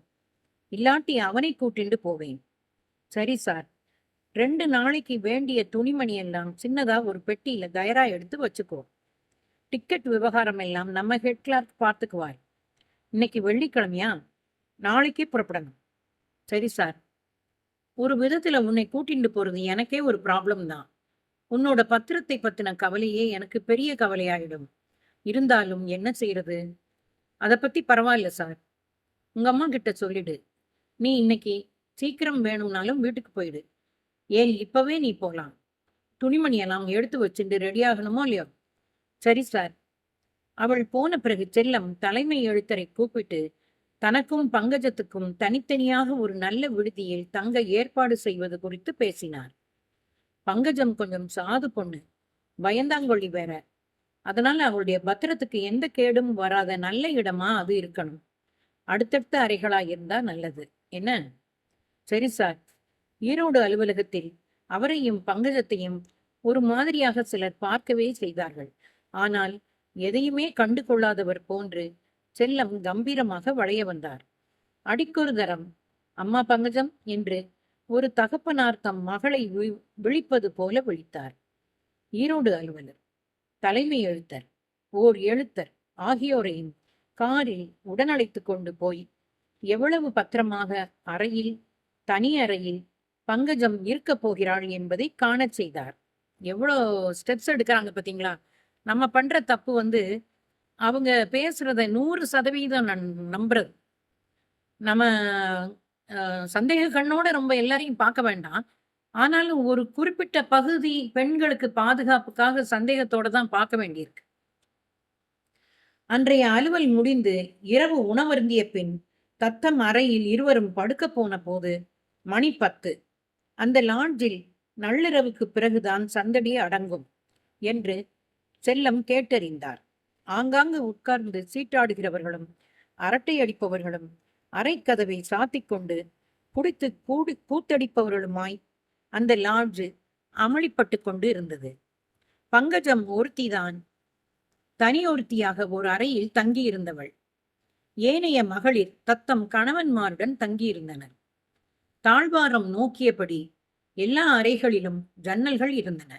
இல்லாட்டி அவனை கூட்டிண்டு போவேன். சரி சார், 2 நாளைக்கு வேண்டிய துணிமணி எல்லாம் சின்னதா ஒரு பெட்டியில தயாரா எடுத்து வச்சுக்கோ. டிக்கெட் விவகாரம் எல்லாம் நம்ம ஹெட் கிளார்க் பார்த்துக்குவார். இன்னைக்கு வெள்ளிக்கிழமையா? நாளைக்கே புறப்படணும். சரி சார். ஒரு விதத்துல உன்னை கூட்டிட்டு போறது எனக்கே ஒரு ப்ராப்ளம் தான். உன்னோட பத்திரத்தை பத்தின கவலையே எனக்கு பெரிய கவலையாயிடும். இருந்தாலும் என்ன செய்யறது? அதை பத்தி பரவாயில்ல சார். உங்க அம்மா கிட்ட சொல்லிடு. நீ இன்னைக்கு சீக்கிரம் வேணும்னாலும் வீட்டுக்கு போயிடு. ஏன் இப்பவே நீ போலாம். துணிமணி எல்லாம் எடுத்து வச்சுட்டு ரெடி ஆகணுமோ இல்லையோ? சரி சார். அவள் போன பிறகு செல்லம் தலைமை எழுத்தரை கூப்பிட்டு தனக்கும் பங்கஜத்துக்கும் தனித்தனியாக ஒரு நல்ல விடுதியில் தங்க ஏற்பாடு செய்வது குறித்து பேசினார். பங்கஜம் கொஞ்சம் சாது பொண்ணு, பயந்தாங்கொள்ளி வேற. அதனால அவளுடைய பத்திரத்துக்கு எந்த கேடும் வராத நல்ல இடமா அது இருக்கணும். அடுத்தடுத்த அறைகளா இருந்தா நல்லது. என்ன? சரி சார். ஈரோடு அலுவலகத்தில் அவரையும் பங்கஜத்தையும் ஒரு மாதிரியாக சிலர் பார்க்கவே செய்தார்கள். ஆனால் எதையுமே கண்டு கொள்ளாதவர் போன்று செல்லம் கம்பீரமாக வளைய வந்தார். அடிக்கொரு தரம் அம்மா பங்கஜம் என்று ஒரு தகப்பனார் தம் மகளை விழிப்பது போல விழித்தார். ஈரோடு அலுவலர், தலைமை எழுத்தர், ஓர் எழுத்தர் ஆகியோரையும் காரில் உடனழைத்து கொண்டு போய் எவ்வளவு பத்திரமாக அறையில், தனி அறையில் பங்கஜம் இருக்க போகிறாள் என்பதை காணச் செய்தார். எவ்வளோ ஸ்டெப்ஸ் எடுக்கிறாங்க பார்த்தீங்களா? நம்ம பண்ற தப்பு அவங்க பேசுறத 100% நான் நம்புறது. நம்ம சந்தேக கண்ணோட ரொம்ப எல்லாரையும் பார்க்க வேண்டாம். ஆனாலும் ஒரு குறிப்பிட்ட பகுதி பெண்களுக்கு பாதுகாப்புக்காக சந்தேகத்தோட தான் பார்க்க வேண்டியிருக்கு. அன்றைய அலுவல் முடிந்து இரவு உணவருந்திய பின் தத்தம் அறையில் இருவரும் படுக்க போன போது மணி 10. அந்த லாட்ஜில் நள்ளிரவுக்கு பிறகுதான் சந்தடி அடங்கும் என்று செல்லம் கேட்டறிந்தார். ஆங்காங்கு உட்கார்ந்து சீட்டாடுகிறவர்களும் அரட்டை அடிப்பவர்களும் அரைக்கதவை சாத்திக் கொண்டு குடித்து கூத்தடிப்பவர்களுமாய் அந்த லாட்ஜு அமளிப்பட்டு கொண்டு இருந்தது. பங்கஜம் ஒருத்திதான் தனி ஒருத்தியாக ஒரு அறையில் தங்கியிருந்தவள். ஏனைய மகளிர் தத்தம் கணவன்மாருடன் தங்கியிருந்தனர். தாழ்வாரம் நோக்கியபடி எல்லா அறைகளிலும் ஜன்னல்கள் இருந்தன.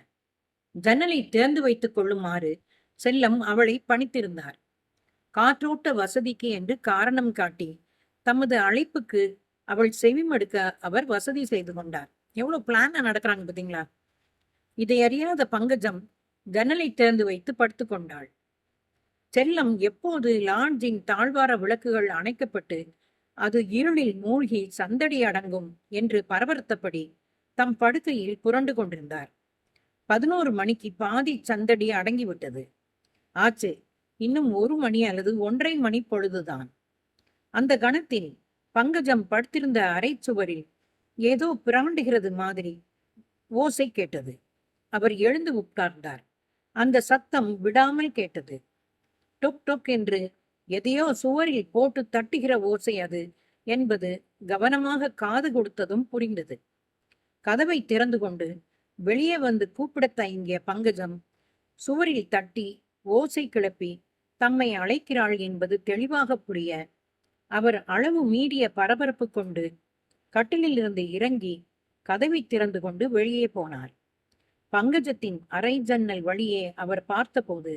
ஜன்னலை திறந்து வைத்துக் கொள்ளுமாறு செல்லம் அவளை பணித்திருந்தார். காற்றோட்ட வசதிக்கு என்று காரணம் காட்டி தமது அழைப்புக்கு அவள் செவிமடுக்க அவர் வசதி செய்து கொண்டார். எவ்வளவு பிளான நடக்கிறாங்க பார்த்தீங்களா? இதை அறியாத பங்கஜம் ஜன்னலை திறந்து வைத்து படுத்துக் கொண்டாள். செல்லம் எப்போது லாட்ஜின் தாழ்வார விளக்குகள் அணைக்கப்பட்டு அது இருளில் மூழ்கி சந்தடி அடங்கும் என்று பரபரத்தபடி தம் படுக்கையில் புரண்டு கொண்டிருந்தார். 11 மணிக்கு பாதி சந்தடி அடங்கிவிட்டது. ஆச்சு, இன்னும் 1 மணி அல்லது 1:30 மணி பொழுதுதான். அந்த கணத்தில் பங்கஜம் படுத்திருந்த அரை சுவரில் ஏதோ பிராண்டுகிறது மாதிரி ஓசை கேட்டது. அவர் எழுந்து உட்கார்ந்தார். அந்த சத்தம் விடாமல் கேட்டது. டொக் டொக் என்று எதையோ சுவரில் போட்டு தட்டுகிற ஓசை அது என்பது கவனமாக காது கொடுத்ததும் புரிந்தது. கதவை திறந்து கொண்டு வெளியே வந்து கூப்பிடத் தயங்கிய பங்கஜம் சுவரில் தட்டி ஓசை கிளப்பி தம்மை அழைக்கிறாள் என்பது தெளிவாக புரிய அவர் அளவு மீறிய பரபரப்பு கொண்டு கட்டிலில் இருந்து இறங்கி கதவை திறந்து கொண்டு வெளியே போனார். பங்கஜத்தின் அரை ஜன்னல் வழியே அவர் பார்த்தபோது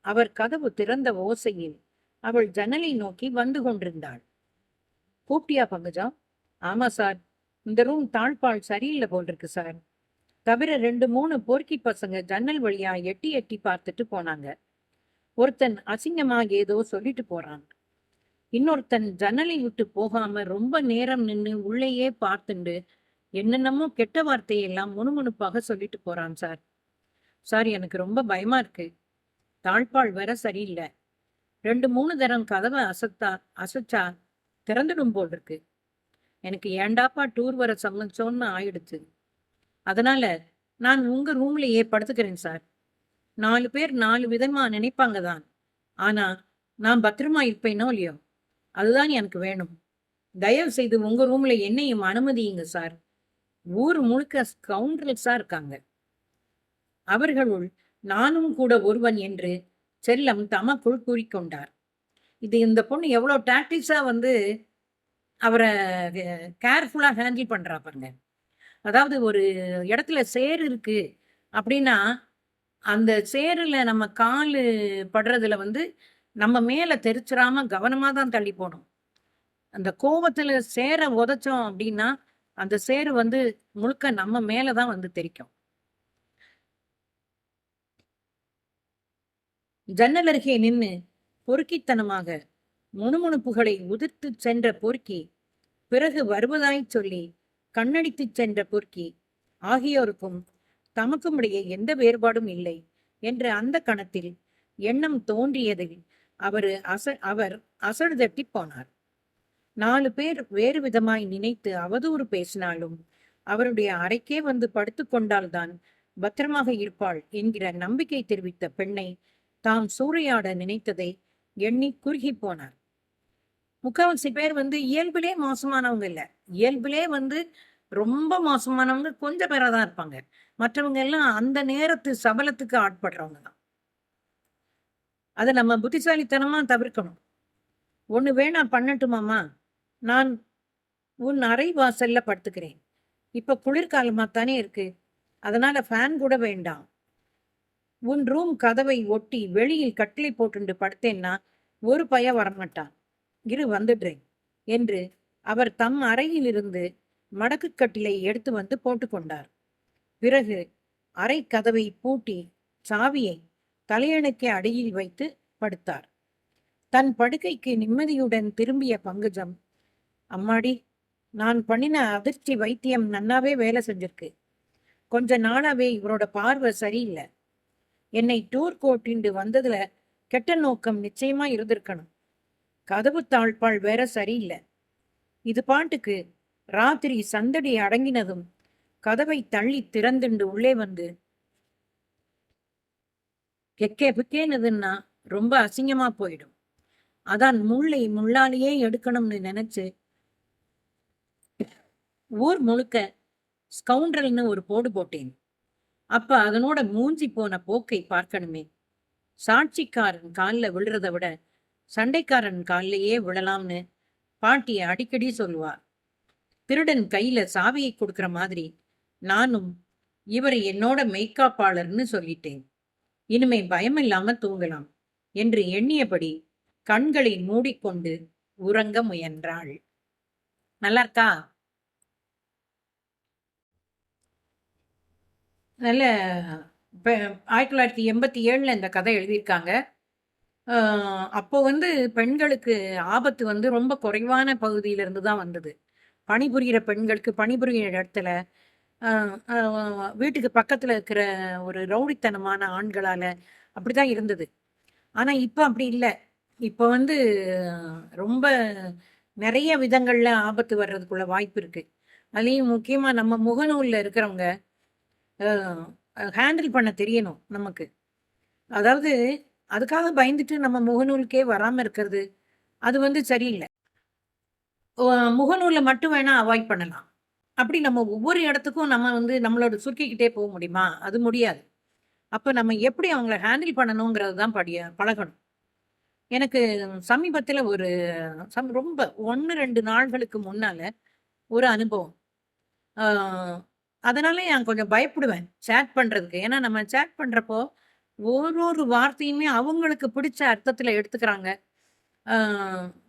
அவர் கதவு திறந்த ஓசையில் அவள் ஜன்னலை நோக்கி வந்து கொண்டிருந்தாள். கூப்பிட்டியா பங்கஜா? ஆமா சார், இந்த ரூம் தாழ்பால் சரியில்லை போல் இருக்கு சார். தவிர 2-3 போர்க்கி பசங்க ஜன்னல் வழியா எட்டி எட்டி பார்த்துட்டு போனாங்க. ஒருத்தன் அசிங்கமா ஏதோ சொல்லிட்டு போறான். இன்னொருத்தன் ஜன்னலை விட்டு போகாம ரொம்ப நேரம் நின்று உள்ளேயே பார்த்துண்டு என்னென்னமோ கெட்ட வார்த்தையெல்லாம் முணுமுணுப்பாக சொல்லிட்டு போறான் சார். சார், எனக்கு ரொம்ப பயமா இருக்கு. தாழ்பால் வேற சரியில்லை. 2-3 தரம் கதவை அசைச்சா திறந்துடும் போல் இருக்கு. எனக்கு ஏண்டாப்பா டூர் வர சம்மச்சோன்னு ஆயிடுச்சு. அதனால நான் உங்க ரூம்லயே படுத்துக்கிறேன் சார். 4 பேர் 4 விதமா நினைப்பாங்க தான். ஆனா நான் பத்திரமா இருப்பேனோ இல்லையோ, அதுதான் எனக்கு வேணும். தயவு செய்து உங்க ரூம்ல என்னையும் அனுமதியுங்க சார். ஊர் முழுக்க ஸ்கவுண்டல்ஸா இருக்காங்க. அவர்களுள் நானும் கூட ஒருவன் என்று செல்லம் தமக்குள் கூறிக்கொண்டார். இந்த பொண்ணு எவ்வளோ டாக்டிக்ஸா அவரை கேர்ஃபுல்லா ஹேண்டில் பண்றா பாருங்க. அதாவது ஒரு இடத்துல சேர் இருக்கு அப்படின்னா அந்த சேருல நம்ம காலு படுறதுல நம்ம மேல தெரிச்சிடாம கவனமா தான் தள்ளி போடும். அந்த கோவத்துல சேரை உதைச்சோம் அப்படின்னா அந்த சேரு முழுக்க நம்ம மேலதான் தெரிக்கும். ஜன்னல் அருகே நின்று பொறுக்கித்தனமாக முணுமுணுப்புகளை உதிர்த்து சென்ற பொறுக்கி, பிறகு வருவதாய் சொல்லி கண்ணடித்து சென்ற பொறுக்கி ஆகியோருக்கும் தமக்கும் இடையே எந்த வேறுபாடும் இல்லை என்ற அந்த கணத்தில் எண்ணம் தோன்றியதில் அவர் அசடுதட்டி போனார். 4 பேர் வேறு விதமாய் நினைத்து அவதூறு பேசினாலும் அவருடைய அறைக்கே படுத்து கொண்டால்தான் பத்திரமாக இருப்பாள் என்கிற நம்பிக்கை தெரிவித்த பெண்ணை தாம் சூறையாட நினைத்ததை எண்ணி குறுகி போனார். முக்காவாசி பேர் இயல்பிலே மோசமானவங்க இல்லை. இயல்பிலே ரொம்ப மோசமானவங்க கொஞ்சம் பேரா தான் இருப்பாங்க. மற்றவங்க எல்லாம் அந்த நேரத்து சபலத்துக்கு ஆட்படுறவங்க தான். அதை நம்ம புத்திசாலித்தனமா தவிர்க்கணும். ஒண்ணு வேணா பண்ணட்டுமாமா, நான் உன் அறை வாசல்ல படுத்துக்கிறேன். இப்ப குளிர்காலமா தானே இருக்கு, அதனால ஃபேன் கூட வேண்டாம். உன் ரூம் கதவை ஒட்டி வெளியில் கட்டிலை போட்டு படுத்தேன்னா ஒரு பய வரமாட்டான். இரு வந்துடுறேன் என்று அவர் தம் அறையிலிருந்து மடக்கு கட்டிலை எடுத்து போட்டுக்கொண்டார். பிறகு அறை கதவை பூட்டி சாவியை தலையணைக்கு அடியில் வைத்து படுத்தார். தன் படுக்கைக்கு நிம்மதியுடன் திரும்பிய பங்கஜம், அம்மாடி, நான் பண்ணின அதிர்ச்சி வைத்தியம் நன்னாவே வேலை செஞ்சிருக்கு. கொஞ்ச நாளாவே இவரோட பார்வை சரியில்லை. என்னை டூர் கோட்டிண்டு வந்ததுல கெட்ட நோக்கம் நிச்சயமா இருந்திருக்கணும். கதவு தாழ்பால் வேற சரியில்லை. இது பாட்டுக்கு ராத்திரி சந்தடி அடங்கினதும் கதவை தள்ளி திறந்துண்டு உள்ளே கெக்கே பிக்கேனதுன்னா ரொம்ப அசிங்கமா போயிடும். அதான் முள்ளை முள்ளாலேயே எடுக்கணும்னு நினைச்சு ஊர் முழுக்க ஸ்கவுண்டல்னு ஒரு போடு போட்டேன். அப்ப அதனோட மூஞ்சி போன போக்கை பார்க்கணுமே. சாட்சிக்காரன் காலில் விழுறத விட சண்டைக்காரன் காலிலேயே விழலாம்னு பாட்டி அடிக்கடி சொல்லுவா. திருடன் கையில சாவியை கொடுக்கிற மாதிரி நானும் இவரை என்னோட மெய்காப்பாளர்னு சொல்லிட்டேன். இனிமே பயமில்லாம தூங்கலாம் என்று எண்ணியபடி கண்களை மூடிக்கொண்டு உறங்க முயன்றாள். நல்லா இருக்கா? நல்ல 1987 இந்த கதை எழுதியிருக்காங்க. அப்போ பெண்களுக்கு ஆபத்து ரொம்ப குறைவான பகுதியிலிருந்து தான் வந்தது. பணிபுரிகிற பெண்களுக்கு பணிபுரிகிற இடத்துல வீட்டுக்கு பக்கத்துல இருக்கிற ஒரு ரவுடித்தனமான ஆண்களால அப்படிதான் இருந்தது. ஆனா இப்ப அப்படி இல்லை. இப்ப ரொம்ப நிறைய விதங்கள்ல ஆபத்து வர்றதுக்குள்ள வாய்ப்பு இருக்கு. அதுலயும் முக்கியமா நம்ம முகநூல்ல இருக்கிறவங்க ஹேண்டில் பண்ண தெரியணும் நமக்கு. அதாவது அதுக்காக பயந்துட்டு நம்ம முகநூலுக்கே வராம இருக்கிறது அது சரியில்லை. முகநூல்ல மட்டும் வேணா அவாய்ட் பண்ணலாம். அப்படி நம்ம ஒவ்வொரு இடத்துக்கும் நம்ம நம்மளோட சுருக்கிக்கிட்டே போக முடியுமா? அது முடியாது. அப்ப நம்ம எப்படி அவங்கள ஹேண்டில் பண்ணணுங்கிறது தான் பழகணும். எனக்கு சமீபத்தில ஒரு ரொம்ப 1, 2 நாள்களுக்கு முன்னால ஒரு அனுபவம். ஆ அதனால நான் கொஞ்சம் பயப்படுவேன் சேட் பண்றதுக்கு. ஏன்னா நம்ம சேட் பண்றப்போ, ஒரு வார்த்தையுமே அவங்களுக்கு பிடிச்ச அர்த்தத்தில எடுத்துக்கிறாங்க. ஆ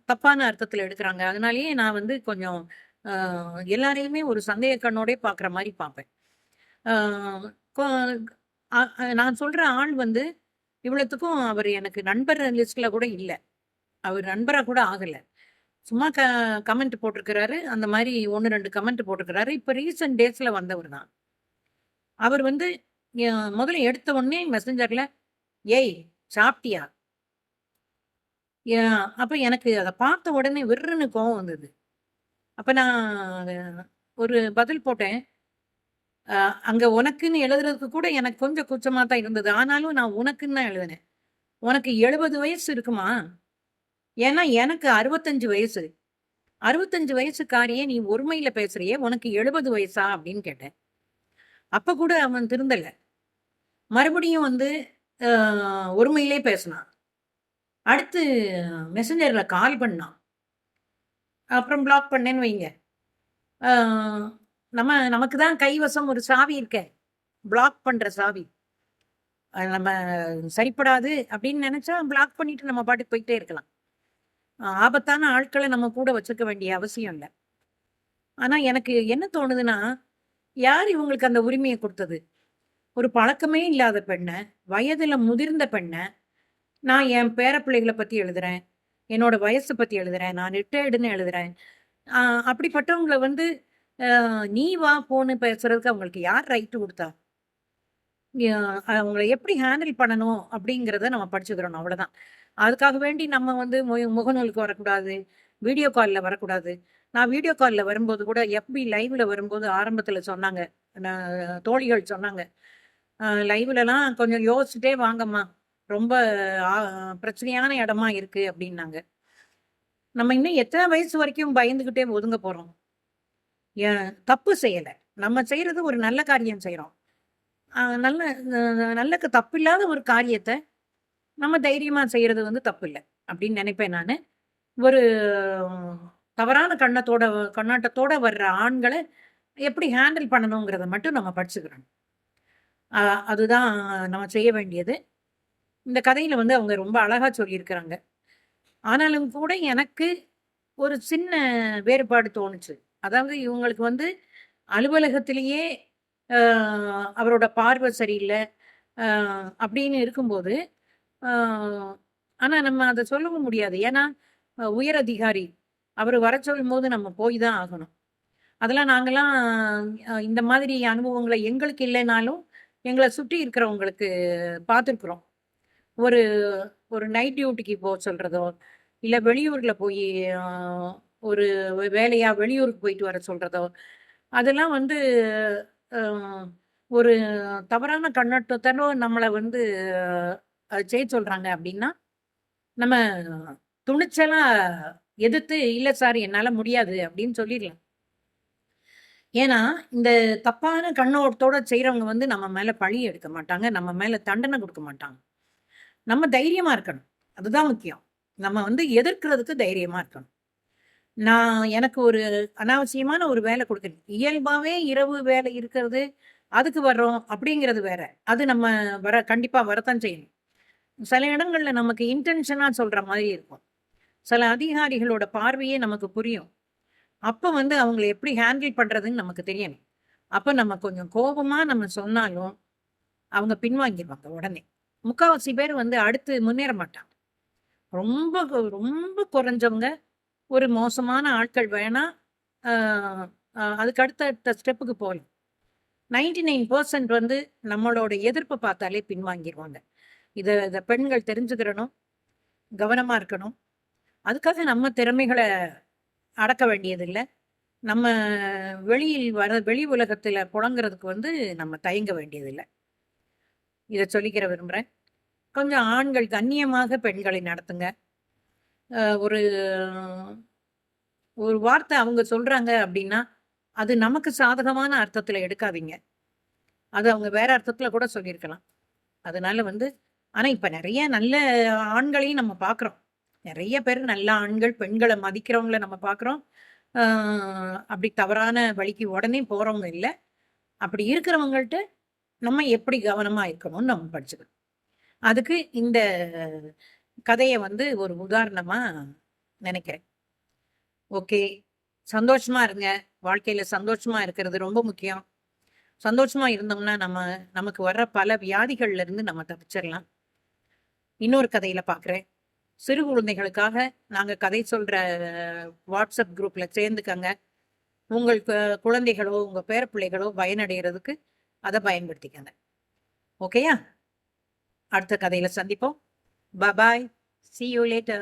தப்பான அர்த்தத்தில எடுக்குறாங்க. அதனாலேயே நான் வந்து கொஞ்சம் ஆ எல்லாரையுமே ஒரு சந்தேக கண்ணோடயே பார்க்குற மாரி பார்ப்பேன். ஆ கொ அ அ நான் சொல்ற ஆள் வந்து இவ்வளத்துக்கும் அவரு எனக்கு நண்பர் லிஸ்ட்ல கூட இல்ல. அவரு நண்பரா கூட ஆகல. சும்மா கமெண்ட் போட்டிருக்கிறாரு. அந்த மாரி 1, 2 கமெண்ட் போட்டிருக்கிறாரு. இப்ப ரீசென்ட் டேஸ்ல வந்தவர் தான். அவர் வந்து முதல்ல எடுத்த உடனே மெசஞ்சர்ல, "ஏய் சாப்பிட்டியா?" ய அப்ப எனக்கு அத பார்த்த உடனே விர்ருன்னு கோவம் வந்தது. அப்ப நான் ஒரு பதில் போட்டேன். அ அங்க உனக்குன்னு எழுதுறதுக்கு கூட எனக்கு கொஞ்சம் கூச்சமா தான் இருந்தது. ஆனாலும் நான் உனக்குன்னு தான் எழுதினேன். "உனக்கு 70 வயசு இருக்குமா? ஏன்னா எனக்கு 65 வயசு. 65 வயசுக்காரியே நீ ஒருமையில பேசுறியே, உனக்கு 70 வயசா?" அப்படின்னு கேட்டேன். அப்ப கூட அவன் திருந்தல. மறுபடியும் வந்து அ ஒருமையிலே பேசுனான். அடுத்து மெசஞ்சர்ல கால் பண்ணான். அப்புறம் பிளாக் பண்ணேன்னு வைங்க. ஆ நமக்கு தான் கைவசம் ஒரு சாவி இருக்கே. பிளாக் பண்ற சாவி. நம்ம சரிப்படாது அப்படின்னு நெனச்சா பிளாக் பண்ணிட்டு நம்ம பாட்டுக்கு போயிட்டே இருக்கலாம். ஆபத்தான ஆட்கள நம்ம கூட வச்சுக்க வேண்டிய அவசியம் இல்ல. ஆனா எனக்கு என்ன தோணுதுன்னா, யார் இவங்களுக்கு அந்த உரிமைய குடுத்தது? ஒரு பழக்கமே இல்லாத பெண்ண, வயதுல முதிர்ந்த பெண்ண, நான் என் பேர பிள்ளைகள பத்தி எழுதுறேன். என்னோட வயச பத்தி எழுதுறேன். நான் ரிட்டயர்டுன்னு எழுதுறேன். அ அப்படிப்பட்டவங்கள வந்து, நீ வா, போன்னு பேசுறதுக்கு அவங்களுக்கு யார் ரைட் குடுத்தா? ய அவங்கள எப்படி ஹேண்டில் பண்ணணும் அப்படிங்கிறத நம்ம படிச்சுக்கிறணும் அவ்வளோதான். அதுக்காக வேண்டி நம்ம வந்து முகநூலுக்கு வரக்கூடாது. வீடியோ கால்ல வரக்கூடாது. நான் வீடியோ கால்ல வரும்போது கூட எஃபி லைவ்ல வரும்போது ஆரம்பத்தில சொன்னாங்க. நான் தோழிகள் சொன்னாங்க. லைவ்லலாம் கொஞ்சம் யோசிச்சுட்டே வாங்கம்மா. ரொம்ப ஆ பிரச்சனையான இடமா இருக்கு" அப்படின்னாங்க. நம்ம இன்னும் எத்தன வயசு வரைக்கும் பயந்துகிட்டே ஒதுங்க போறோம்? தப்பு செய்யல. நம்ம செய்றது ஒரு நல்ல காரியம் செய்றோம். அ நல்ல நல்ல தப்பில்லாத ஒரு காரியத்த நம்ம தைரியமா செய்றது வந்து தப்பில்ல. அப்படின்னு நெனைப்பேன் நானு. ஒரு தவறான கண்ணோட்டத்தோட வர்ற ஆண்கள எப்படி ஹேண்டில் பண்ணணுங்கிறத மட்டும் நம்ம படிச்சுக்கிறணும். அ அதுதான் நம்ம செய்ய வேண்டியது. இந்த கதையில வந்து அவங்க ரொம்ப அழகா சொல்லியிருக்கிறாங்க. ஆனாலும் கூட எனக்கு ஒரு சின்ன வேறுபாடு தோணுச்சு. அதாவது இவங்களுக்கு வந்து அலுவலகத்திலேயே அ அவரோட பார்வை சரியில்ல. அ அப்படின்னு இருக்கும்போது, அ ஆனா நம்ம அத சொல்லவும் முடியாது. ஏன்னா, உயர் அதிகாரி. அவரு வர சொல்லும்போது நம்ம போய் தான் ஆகணும். அதெல்லாம் நாங்கலாம் இந்த மாதிரி அனுபவங்கள எங்களுக்கு இல்லைனாலும், எங்கள சுற்றி இருக்கிறவங்களுக்கு பார்த்துருக்குறோம். ஒரு ஒரு நைட் டியூட்டிக்கு சொல்றதோ, இல்ல வெளியூர்ல போயி அ ஒரு வேலையா வெளியூருக்கு போயிட்டு வர சொல்றதோ, அதெல்லாம் வந்து அ ஒரு தவறான கண்ணோட்டத்தோட நம்மள வந்து செய்ய சொல்றாங்க அப்டின்னா, நம்ம துணிச்சலா எதிர்த்து, "இல்ல சார் என்னால முடியாது" அப்டின்னு சொல்லிர்லாம். ஏன்னா, இந்த தப்பான கண்ணோட்டத்தோட செய்றவங்க வந்து நம்ம மேல பழி எடுக்க மாட்டாங்க. நம்ம மேல தண்டனை குடுக்க மாட்டாங்க. நம்ம தைரியமா இருக்கணும். அதுதான் முக்கியம். நம்ம வந்து எதிர்க்கிறதுக்கு தைரியமா இருக்கணும். எனக்கு ஒரு அனாவசியமான ஒரு வேலை குடுக்குது. இயல்பாவே இரவு வேலை இருக்கிறது, அதுக்கு வர்றோம் அப்படிங்கிறது வேற. அது நம்ம கண்டிப்பா வரத்தான் செய்யணும். சில இடங்கள்ல நமக்கு இன்டென்ஷனா சொல்ற மாரி இருக்கும். சில அதிகாரிகளோட பார்வையே நமக்கு புரியும். அப்ப வந்து அவங்கள எப்படி ஹேண்டில் பண்றதுன்னு நமக்கு தெரியணும். அப்ப நம்ம கொஞ்சம் கோபமா நம்ம சொன்னாலும், அவங்க பின்வாங்கிருவாங்க உடனே. முக்காவாசி பேர் வந்து அடுத்து முன்னேற மாட்டாங்க. ரொம்ப குறைஞ்சவங்க, ஒரு மோசமான ஆட்கள் வேணா, அ அதுக்கு அடுத்த ஸ்டெப்புக்கு போலாம். 99% வந்து நம்மளோட எதிர்ப்ப பார்த்தாலே பின்வாங்கிருவாங்க. இத இத பெண்கள் தெரிஞ்சுக்கிறணும், கவனமா இருக்கணும். அதுக்காக நம்ம திறமைகள அடக்க வேண்டியதில்ல. நம்ம வெளி உலகத்தில புழங்குறதுக்கு வந்து நம்ம தயங்க வேண்டியதில்ல. இத சொல்லிக்கிற விரும்புறேன். கொஞ்சம் ஆண்கள் கண்ணியமாக பெண்களை நடத்துங்க. ஒரு ஒரு வார்த்தை அவங்க சொல்றாங்க அப்டின்னா, அது நமக்கு சாதகமான அர்த்தத்தில எடுக்காதீங்க. அது அவங்க வேற அர்த்தத்தில கூட சொல்லியிருக்கலாம். அதனால வந்து ஆனா இப்ப நெறைய நல்ல ஆண்களையும் நம்ம பார்க்குறோம். நிறைய பேர் நல்ல ஆண்கள், பெண்கள மதிக்கிறவங்கள நம்ம பார்க்குறோம். அ அப்படி தவறான வழிக்கு உடனே போறவங்க இல்ல. அப்படி இருக்கிறவங்கள்ட்ட நம்ம எப்படி கவனமா இருக்கணும்னு நம்ம படிச்சுக்கணும். அதுக்கு இந்த கதைய வந்து ஒரு உதாரணமா நினைக்கிறேன். ஓகே. சந்தோஷமா இருங்க. வாழ்க்கையில சந்தோஷமா இருக்கிறது ரொம்ப முக்கியம். சந்தோஷமா இருந்தோம்னா, நமக்கு வர்ற பல வியாதிகள்ல இருந்து நம்ம தப்பிச்சிரலாம். இன்னொரு கதையில பார்க்குறேன். சிறு குழந்தைகளுக்காக நாங்க கதை சொல்ற வாட்ஸ்அப் குரூப்ல சேர்ந்துக்கங்க. உங்கள் குழந்தைகளோ, உங்க பேரப்பிள்ளைகளோ பயனடைறதுக்கு அத பயன்படுத்திக்கங்க. ஓகேயா? அடுத்த கதையில சந்திப்போம். பாய். See you later.